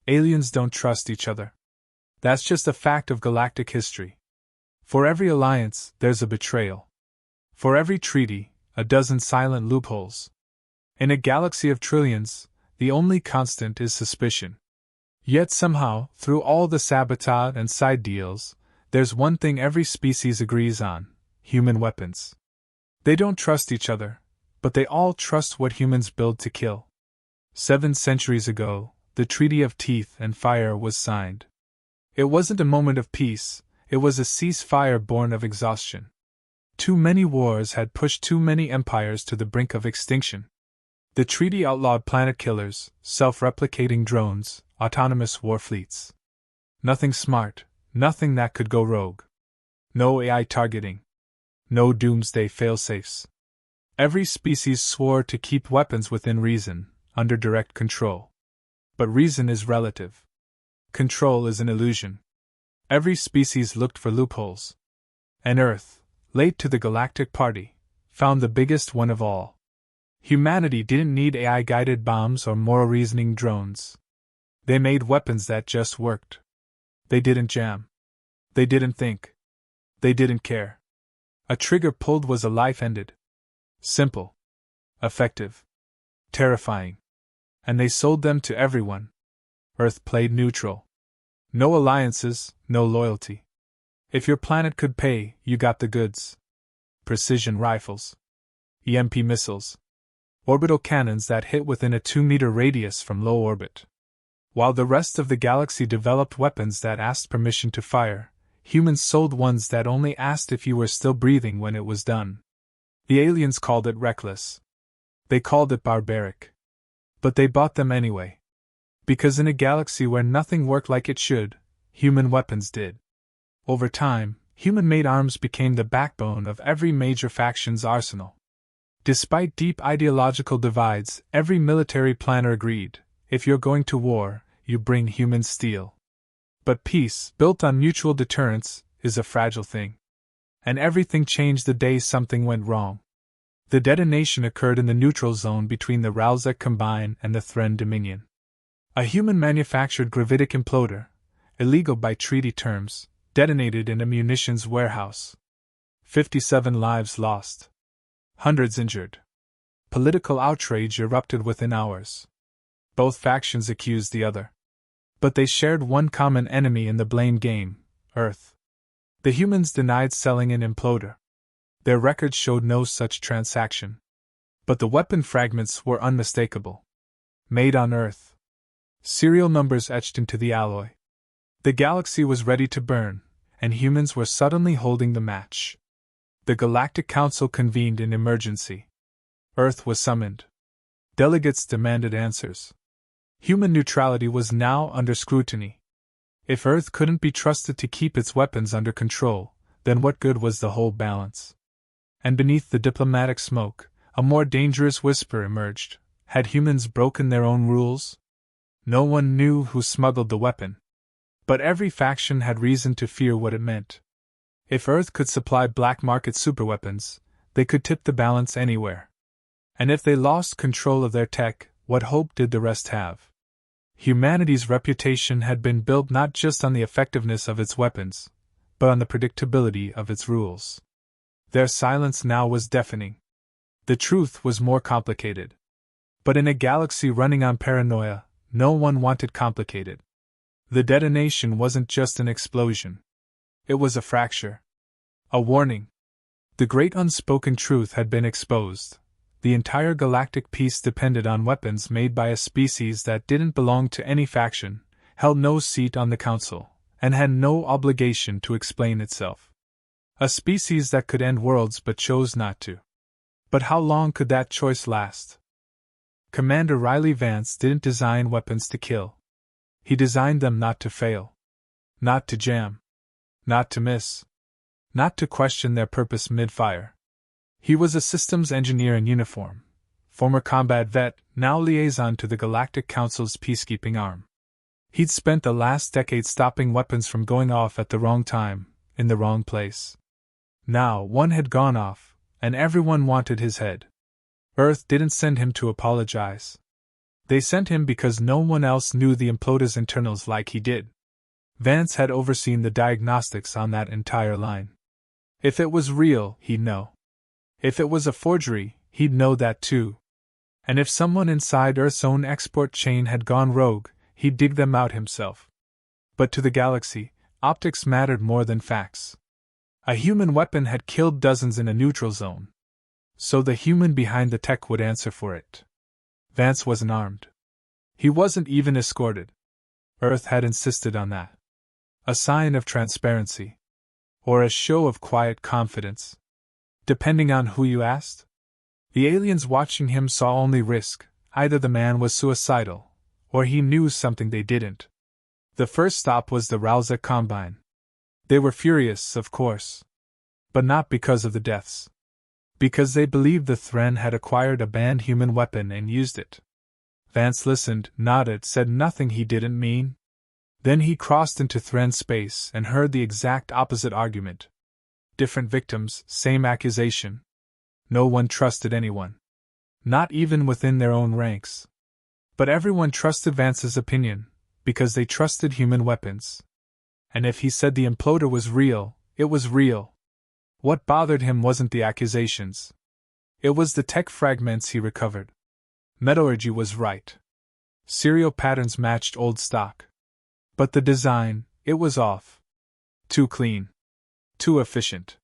Aliens don't trust each other. That's just a fact of galactic history. For every alliance, there's a betrayal. For every treaty, a dozen silent loopholes. In a galaxy of trillions, the only constant is suspicion. Yet somehow, through all the sabotage and side deals, there's one thing every species agrees on: human weapons. They don't trust each other, but they all trust what humans build to kill. 7 centuries ago, the Treaty of Teeth and Fire was signed. It wasn't a moment of peace, it was a ceasefire born of exhaustion. Too many wars had pushed too many empires to the brink of extinction. The treaty outlawed planet killers, self-replicating drones, autonomous war fleets. Nothing smart, nothing that could go rogue. No AI targeting. No doomsday failsafes. Every species swore to keep weapons within reason, under direct control. But reason is relative. Control is an illusion. Every species looked for loopholes. And Earth, late to the galactic party, found the biggest one of all. Humanity didn't need AI-guided bombs or moral reasoning drones. They made weapons that just worked. They didn't jam. They didn't think. They didn't care. A trigger pulled was a life ended. Simple. Effective. Terrifying. And they sold them to everyone. Earth played neutral. No alliances, no loyalty. If your planet could pay, you got the goods. Precision rifles. EMP missiles. Orbital cannons that hit within a 2-meter radius from low orbit. While the rest of the galaxy developed weapons that asked permission to fire, humans sold ones that only asked if you were still breathing when it was done. The aliens called it reckless. They called it barbaric. But they bought them anyway. Because in a galaxy where nothing worked like it should, human weapons did. Over time, human-made arms became the backbone of every major faction's arsenal. Despite deep ideological divides, every military planner agreed, if you're going to war, you bring human steel. But peace, built on mutual deterrence, is a fragile thing. And everything changed the day something went wrong. The detonation occurred in the neutral zone between the Ralzek Combine and the Thren Dominion. A human-manufactured gravitic imploder, illegal by treaty terms, detonated in a munitions warehouse. 57 lives lost. Hundreds injured. Political outrage erupted within hours. Both factions accused the other. But they shared one common enemy in the blame game: Earth. The humans denied selling an imploder. Their records showed no such transaction. But the weapon fragments were unmistakable. Made on Earth. Serial numbers etched into the alloy. The galaxy was ready to burn, and humans were suddenly holding the match. The Galactic Council convened in emergency. Earth was summoned. Delegates demanded answers. Human neutrality was now under scrutiny. If Earth couldn't be trusted to keep its weapons under control, then what good was the whole balance? And beneath the diplomatic smoke, a more dangerous whisper emerged. Had humans broken their own rules? No one knew who smuggled the weapon. But every faction had reason to fear what it meant. If Earth could supply black market superweapons, they could tip the balance anywhere. And if they lost control of their tech, what hope did the rest have? Humanity's reputation had been built not just on the effectiveness of its weapons, but on the predictability of its rules. Their silence now was deafening. The truth was more complicated. But in a galaxy running on paranoia, no one wanted complicated. The detonation wasn't just an explosion. It was a fracture. A warning. The great unspoken truth had been exposed. The entire galactic peace depended on weapons made by a species that didn't belong to any faction, held no seat on the council, and had no obligation to explain itself. A species that could end worlds but chose not to. But how long could that choice last? Commander Riley Vance didn't design weapons to kill. He designed them not to fail. Not to jam. Not to miss. Not to question their purpose mid-fire. He was a systems engineer in uniform, former combat vet, now liaison to the Galactic Council's peacekeeping arm. He'd spent the last decade stopping weapons from going off at the wrong time, in the wrong place. Now one had gone off, and everyone wanted his head. Earth didn't send him to apologize. They sent him because no one else knew the imploder's internals like he did. Vance had overseen the diagnostics on that entire line. If it was real, he'd know. If it was a forgery, he'd know that too. And if someone inside Earth's own export chain had gone rogue, he'd dig them out himself. But to the galaxy, optics mattered more than facts. A human weapon had killed dozens in a neutral zone. So the human behind the tech would answer for it. Vance wasn't armed. He wasn't even escorted. Earth had insisted on that. A sign of transparency. Or a show of quiet confidence. Depending on who you asked. The aliens watching him saw only risk. Either the man was suicidal, or he knew something they didn't. The first stop was the Ralza Combine. They were furious, of course. But not because of the deaths. Because they believed the Thren had acquired a banned human weapon and used it. Vance listened, nodded, said nothing he didn't mean. Then he crossed into Thren space and heard the exact opposite argument. Different victims, same accusation. No one trusted anyone. Not even within their own ranks. But everyone trusted Vance's opinion, because they trusted human weapons. And if he said the imploder was real, it was real. What bothered him wasn't the accusations. It was the tech fragments he recovered. Metallurgy was right. Serial patterns matched old stock. But the design, it was off. Too clean. Too efficient.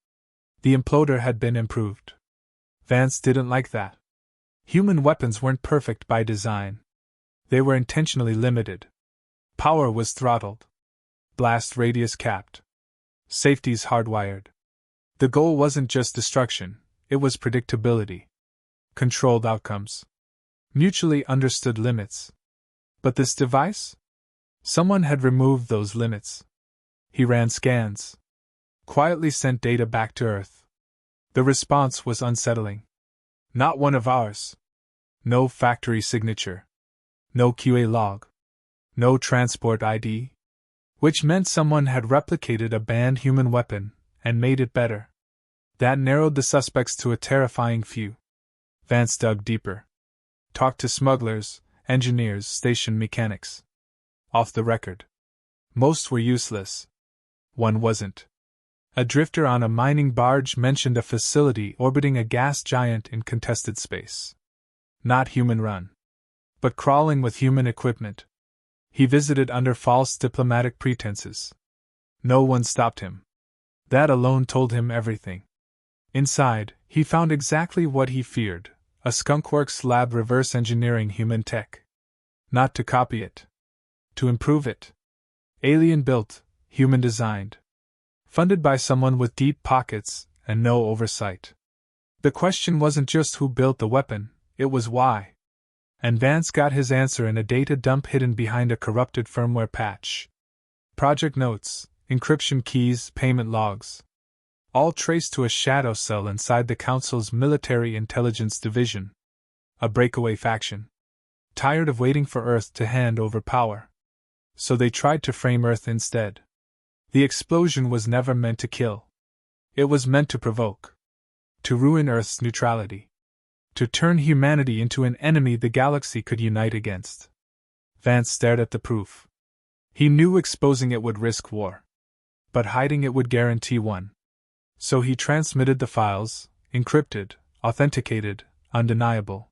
The imploder had been improved. Vance didn't like that. Human weapons weren't perfect by design. They were intentionally limited. Power was throttled. Blast radius capped. Safeties hardwired. The goal wasn't just destruction, it was predictability. Controlled outcomes. Mutually understood limits. But this device? Someone had removed those limits. He ran scans. Quietly sent data back to Earth. The response was unsettling. Not one of ours. No factory signature. No QA log. No transport ID. Which meant someone had replicated a banned human weapon and made it better. That narrowed the suspects to a terrifying few. Vance dug deeper. Talked to smugglers, engineers, station mechanics. Off the record. Most were useless. One wasn't. A drifter on a mining barge mentioned a facility orbiting a gas giant in contested space. Not human-run. But crawling with human equipment. He visited under false diplomatic pretenses. No one stopped him. That alone told him everything. Inside, he found exactly what he feared, a skunkworks lab reverse engineering human tech. Not to copy it. To improve it. Alien built, human designed. Funded by someone with deep pockets and no oversight. The question wasn't just who built the weapon, it was why. And Vance got his answer in a data dump hidden behind a corrupted firmware patch. Project notes, encryption keys, payment logs. All traced to a shadow cell inside the Council's Military Intelligence Division. A breakaway faction. Tired of waiting for Earth to hand over power. So they tried to frame Earth instead. The explosion was never meant to kill. It was meant to provoke. To ruin Earth's neutrality. To turn humanity into an enemy the galaxy could unite against. Vance stared at the proof. He knew exposing it would risk war. But hiding it would guarantee one. So he transmitted the files, encrypted, authenticated, undeniable.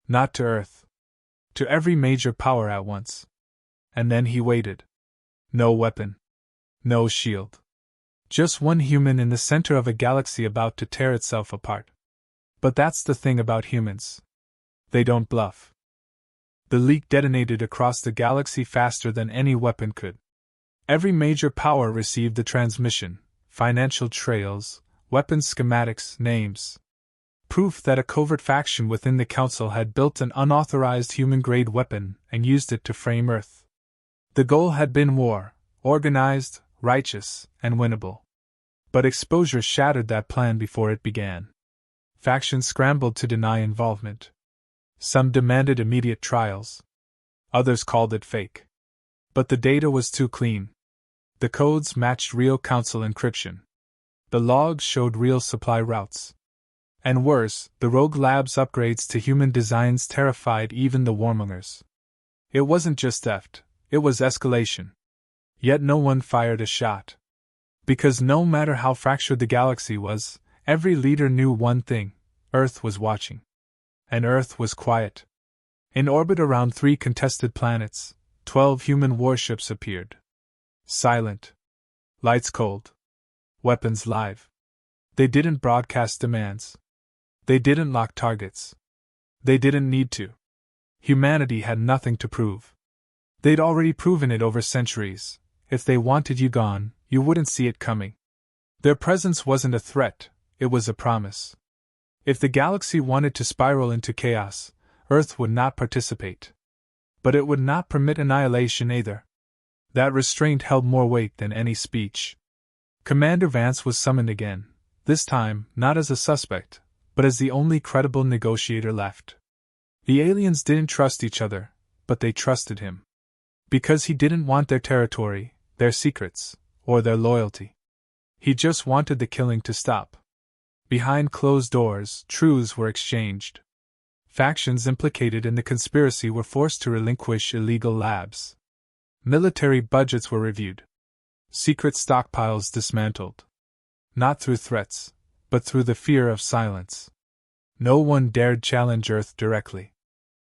Not to Earth. To every major power at once. And then he waited. No weapon. No shield. Just one human in the center of a galaxy about to tear itself apart. But that's the thing about humans. They don't bluff. The leak detonated across the galaxy faster than any weapon could. Every major power received the transmission, financial trails, weapons schematics, names. Proof that a covert faction within the Council had built an unauthorized human-grade weapon and used it to frame Earth. The goal had been war, organized, righteous, and winnable. But exposure shattered that plan before it began. Factions scrambled to deny involvement. Some demanded immediate trials. Others called it fake. But the data was too clean. The codes matched real Council encryption. The logs showed real supply routes. And worse, the Rogue Lab's upgrades to human designs terrified even the warmongers. It wasn't just theft, it was escalation. Yet no one fired a shot. Because no matter how fractured the galaxy was, every leader knew one thing: Earth was watching. And Earth was quiet. In orbit around 3 contested planets, 12 human warships appeared. Silent. Lights cold. Weapons live. They didn't broadcast demands. They didn't lock targets. They didn't need to. Humanity had nothing to prove. They'd already proven it over centuries. If they wanted you gone, you wouldn't see it coming. Their presence wasn't a threat, it was a promise. If the galaxy wanted to spiral into chaos, Earth would not participate. But it would not permit annihilation either. That restraint held more weight than any speech. Commander Vance was summoned again, this time not as a suspect, but as the only credible negotiator left. The aliens didn't trust each other, but they trusted him. Because he didn't want their territory, their secrets, or their loyalty. He just wanted the killing to stop. Behind closed doors, truths were exchanged. Factions implicated in the conspiracy were forced to relinquish illegal labs. Military budgets were reviewed. Secret stockpiles dismantled. Not through threats, but through the fear of silence. No one dared challenge Earth directly.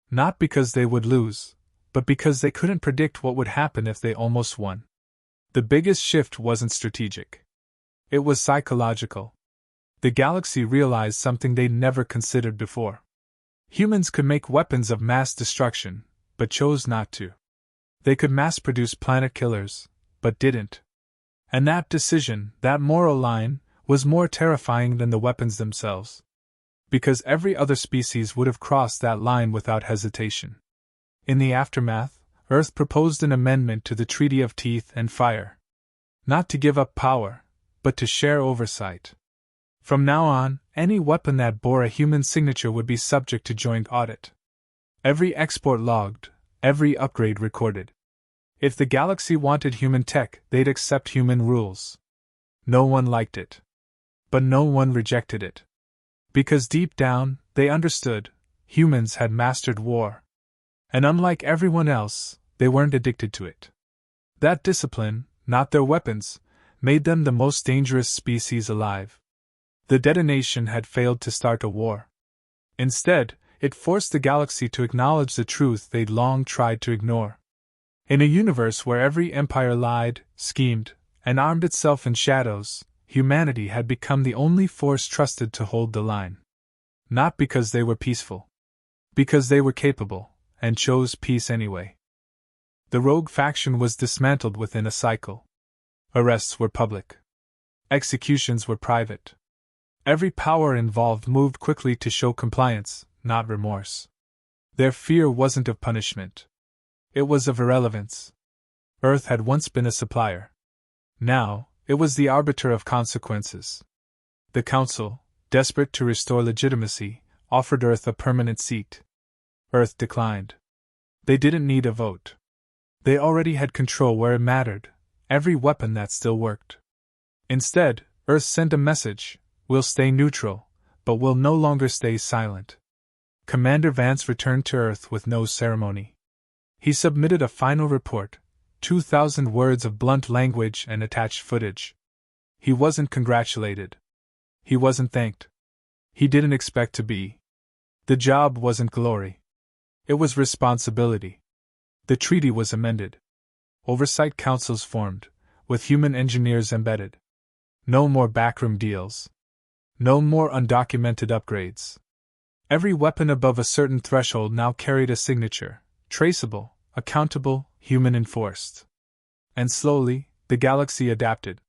Not because they would lose, but because they couldn't predict what would happen if they almost won. The biggest shift wasn't strategic. It was psychological. The galaxy realized something they'd never considered before. Humans could make weapons of mass destruction, but chose not to. They could mass-produce planet killers, but didn't. And that decision, that moral line, was more terrifying than the weapons themselves. Because every other species would have crossed that line without hesitation. In the aftermath, Earth proposed an amendment to the Treaty of Teeth and Fire. Not to give up power, but to share oversight. From now on, any weapon that bore a human signature would be subject to joint audit. Every export logged, every upgrade recorded. If the galaxy wanted human tech, they'd accept human rules. No one liked it. But no one rejected it. Because deep down, they understood, humans had mastered war. And unlike everyone else, they weren't addicted to it. That discipline, not their weapons, made them the most dangerous species alive. The detonation had failed to start a war. Instead, it forced the galaxy to acknowledge the truth they'd long tried to ignore. In a universe where every empire lied, schemed, and armed itself in shadows, humanity had become the only force trusted to hold the line. Not because they were peaceful. Because they were capable, and chose peace anyway. The rogue faction was dismantled within a cycle. Arrests were public. Executions were private. Every power involved moved quickly to show compliance, not remorse. Their fear wasn't of punishment. It was of irrelevance. Earth had once been a supplier. Now, it was the arbiter of consequences. The Council, desperate to restore legitimacy, offered Earth a permanent seat. Earth declined. They didn't need a vote. They already had control where it mattered, every weapon that still worked. Instead, Earth sent a message: we'll stay neutral, but we'll no longer stay silent. Commander Vance returned to Earth with no ceremony. He submitted a final report, 2,000 words of blunt language and attached footage. He wasn't congratulated. He wasn't thanked. He didn't expect to be. The job wasn't glory. It was responsibility. The treaty was amended. Oversight councils formed, with human engineers embedded. No more backroom deals. No more undocumented upgrades. Every weapon above a certain threshold now carried a signature, traceable, accountable, human-enforced. And slowly, the galaxy adapted.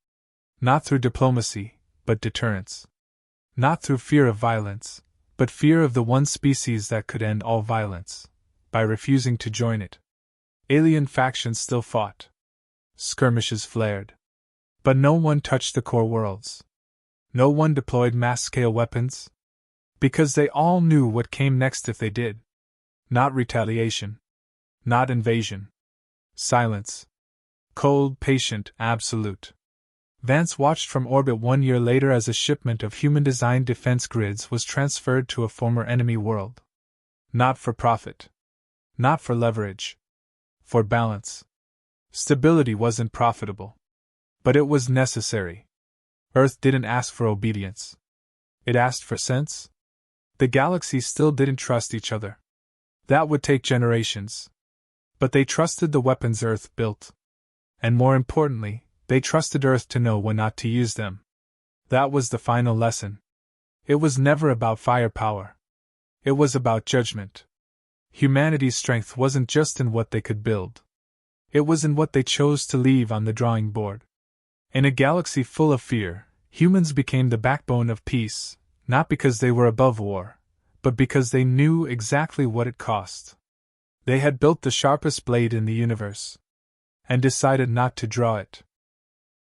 Not through diplomacy, but deterrence. Not through fear of violence, but fear of the one species that could end all violence, by refusing to join it. Alien factions still fought. Skirmishes flared. But no one touched the core worlds. No one deployed mass-scale weapons. Because they all knew what came next if they did. Not retaliation. Not invasion. Silence. Cold, patient, absolute. Vance watched from orbit 1 year later as a shipment of human-designed defense grids was transferred to a former enemy world. Not for profit. Not for leverage. for balance. Stability wasn't profitable. But it was necessary. Earth didn't ask for obedience. It asked for sense. The galaxies still didn't trust each other. That would take generations. But they trusted the weapons Earth built. And more importantly, they trusted Earth to know when not to use them. That was the final lesson. It was never about firepower. It was about judgment. Humanity's strength wasn't just in what they could build. It was in what they chose to leave on the drawing board. In a galaxy full of fear, humans became the backbone of peace, not because they were above war, but because they knew exactly what it cost. They had built the sharpest blade in the universe. And decided not to draw it.